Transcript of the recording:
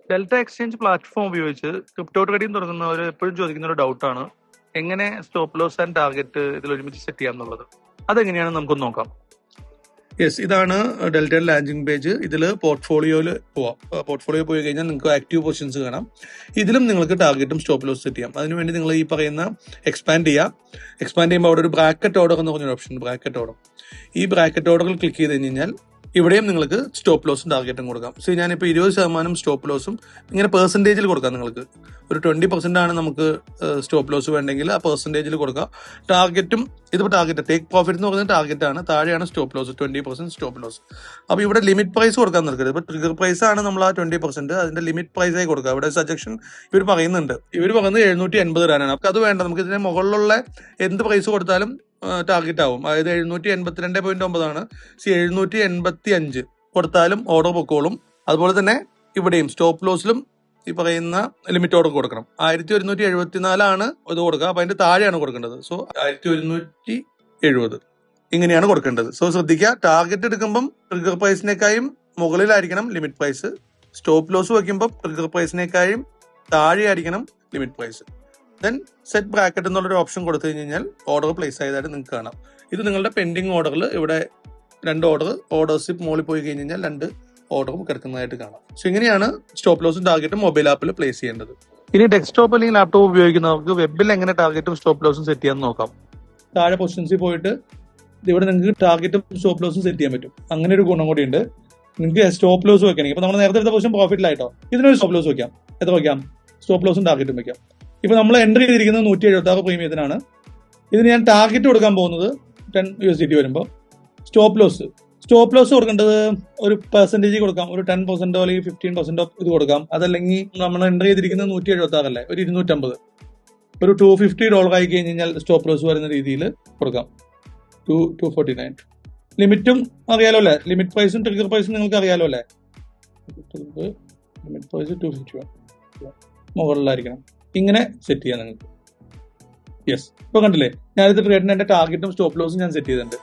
Delta exchange platform ഉപയോഗിച്ച് crypto trading തുടങ്ങുന്നവർ എപ്പോഴും ചോദിക്കുന്ന ഒരു ഡൗട്ടാണ് എങ്ങനെ സ്റ്റോപ്പ് ലോസ് ആൻഡ് ടാർഗറ്റ് ഇതിൽ ഒരുമിച്ച് സെറ്റ് ചെയ്യാം എന്നുള്ളത്. അതെങ്ങനെയാണ് നമുക്കൊന്ന് നോക്കാം. യെസ്, ഇതാണ് ഡെൽറ്റയുടെ ലാൻഡിംഗ് പേജ്. ഇതിൽ പോർട്ട്ഫോളിയോയിൽ പോവാം. പോർട്ട്ഫോളിയോ പോയി കഴിഞ്ഞാൽ നിങ്ങൾക്ക് ആക്റ്റീവ് പൊസിഷൻസ് കാണാം. ഇതിലും നിങ്ങൾക്ക് ടാർഗറ്റും സ്റ്റോപ്പ് ലോസ് സെറ്റ് ചെയ്യാം. അതിനുവേണ്ടി നിങ്ങൾ ഈ പറയുന്ന എക്സ്പാൻഡ് ചെയ്യുമ്പോൾ അവിടെ ഒരു ബ്രാക്കറ്റ് ഓർഡർ എന്ന് പറഞ്ഞൊരു ഓപ്ഷൻ, ബ്രാക്കറ്റ് ഓർഡർ. ഈ ബ്രാക്കറ്റ് ഓർഡറിൽ ക്ലിക്ക് ചെയ്ത് കഴിഞ്ഞാൽ ഇവിടെയും നിങ്ങൾക്ക് സ്റ്റോപ്പ് ലോസും ടാർഗറ്റും കൊടുക്കാം. സോ ഞാനിപ്പോൾ 20% സ്റ്റോപ്പ് ലോസും ഇങ്ങനെ പെർസെൻറ്റേജിൽ കൊടുക്കാം. നിങ്ങൾക്ക് ഒരു 20% ആണ് നമുക്ക് സ്റ്റോപ്പ് ലോസ് വേണ്ടെങ്കിൽ ആ പെർസെൻറ്റേജിൽ കൊടുക്കാം. ടാർഗറ്റും ഇതിപ്പോൾ ടാർഗറ്റ് ടേക്ക് പ്രോഫിറ്റ് എന്ന് പറയുന്നത് ടാർഗറ്റ് ആണ്, താഴെയാണ് സ്റ്റോപ്പ് ലോസ്, 20% സ്റ്റോപ്പ് ലോസ്. അപ്പോൾ ഇവിടെ ലിമിറ്റ് പ്രൈസ് കൊടുക്കാൻ നിൽക്കരുത്. ഇപ്പോൾ ട്രിഗർ പ്രൈസ് ആണ് നമ്മൾ ആ 20%, അതിന്റെ ലിമിറ്റ് പ്രൈസായി കൊടുക്കുക. ഇവിടെ സജഷൻ ഇവർ പറയുന്നത് 780 രൂപയാണ്. നമുക്ക് അത് വേണ്ട. നമുക്ക് ഇതിന്റെ മുകളിലുള്ള എന്ത് പ്രൈസ് കൊടുത്താലും ടാർഗറ്റ് ആവും. അതായത് 782.9 ആണ്. 785 കൊടുത്താലും ഓർഡർ പൊക്കോളും. അതുപോലെ തന്നെ ഇവിടെയും സ്റ്റോപ്പ് ലോസിലും ഈ പറയുന്ന ലിമിറ്റ് ഓർഡർ കൊടുക്കണം. 1174 ആണ് ഇത് കൊടുക്കുക. അപ്പൊ അതിന്റെ താഴെയാണ് കൊടുക്കേണ്ടത്. സോ 1170 ഇങ്ങനെയാണ് കൊടുക്കേണ്ടത്. സോ ശ്രദ്ധിക്കുക, ടാർഗറ്റ് എടുക്കുമ്പം ട്രിഗർ പ്രൈസിനേക്കാളും മുകളിലായിരിക്കണം ലിമിറ്റ് പ്രൈസ്. സ്റ്റോപ്പ് ലോസ് വെക്കുമ്പോൾ ട്രിഗർ പ്രൈസിനേക്കാളും താഴെയായിരിക്കണം limit price. Then set bracket എന്നുള്ളൊരു ഓപ്ഷൻ കൊടുത്തു കഴിഞ്ഞാൽ ഓർഡർ പ്ലേസ് ആയതായിട്ട് നിങ്ങൾക്ക് കാണാം. ഇത് നിങ്ങളുടെ പെൻഡിങ് ഓർഡറിൽ ഇവിടെ 2 ഓർഡേഴ്സ് മുകളിൽ പോയി കഴിഞ്ഞാൽ 2 ഓർഡറും കിടക്കുന്നതായിട്ട് കാണാം. സോ ഇങ്ങനെയാണ് സ്റ്റോപ്പ് ലോസും ടാർഗറ്റും മൊബൈൽ ആപ്പിൽ പ്ലേസ് ചെയ്യേണ്ടത്. ഇനി ഡെസ്ക്ടോപ്പ് അല്ലെങ്കിൽ ലാപ്ടോപ്പ് ഉപയോഗിക്കുന്നവർക്ക് വെബിൽ എങ്ങനെ ടാർഗറ്റും സ്റ്റോപ്പ് ലോസും സെറ്റ് ചെയ്യാൻ നോക്കാം. താഴെ പൊസിഷൻസിൽ പോയിട്ട് ഇവിടെ നിങ്ങൾക്ക് ടാർഗറ്റും സ്റ്റോപ്പ് ലോസും സെറ്റ് ചെയ്യാൻ പറ്റും. അങ്ങനെ ഒരു ഗുണം കൂടി ഉണ്ട്. നിങ്ങൾക്ക് സ്റ്റോപ്പ് ലോസ് വെക്കണമെങ്കിൽ ഇപ്പൊ നമ്മൾ നേരത്തെ എടുത്ത പൊസിഷൻ പ്രോഫിറ്റിലായിട്ടോ, ഇതിനൊരു സ്റ്റോപ്പ് ലോസ് വെക്കാം. എത്ര വെക്കാം? സ്റ്റോപ്പ് ലോസും ടാർഗറ്റും വെക്കാം. ഇപ്പൊ നമ്മൾ എൻട്രി ചെയ്തിരിക്കുന്നത് 176 പ്രീമിയത്തിനാണ്. ഇതിന് ഞാൻ ടാർഗറ്റ് കൊടുക്കാൻ പോകുന്നത് $10 വരുമ്പോൾ സ്റ്റോപ്പ് ലോസ് കൊടുക്കേണ്ടത് ഒരു പെർസെന്റേജ് കൊടുക്കാം. ഒരു 10% അല്ലെങ്കിൽ 15% ഇത് കൊടുക്കാം. അതല്ലെങ്കിൽ നമ്മൾ എൻട്രി ചെയ്തിരിക്കുന്നത് 176 അല്ലേ, ഒരു 250, ഒരു $250 ആയി കഴിഞ്ഞാൽ സ്റ്റോപ്പ് ലോസ് വരുന്ന രീതിയിൽ കൊടുക്കാം. 249. ലിമിറ്റും അറിയാലോ അല്ലേ, ലിമിറ്റ് പ്രൈസും ട്രിഗർ പ്രൈസും നിങ്ങൾക്ക് അറിയാലോ അല്ലേ. ലിമിറ്റ് പ്രൈസ് 251 മുകളിലായിരിക്കണം. ഇങ്ങനെ സെറ്റ് ചെയ്യാം നിങ്ങൾക്ക്. യെസ്, ഇപ്പൊ കണ്ടില്ലേ, ഞാനിത് ട്രേഡിന് എന്റെ ടാർഗറ്റും സ്റ്റോപ്പ് ലോസും ഞാൻ സെറ്റ് ചെയ്തിട്ടുണ്ട്.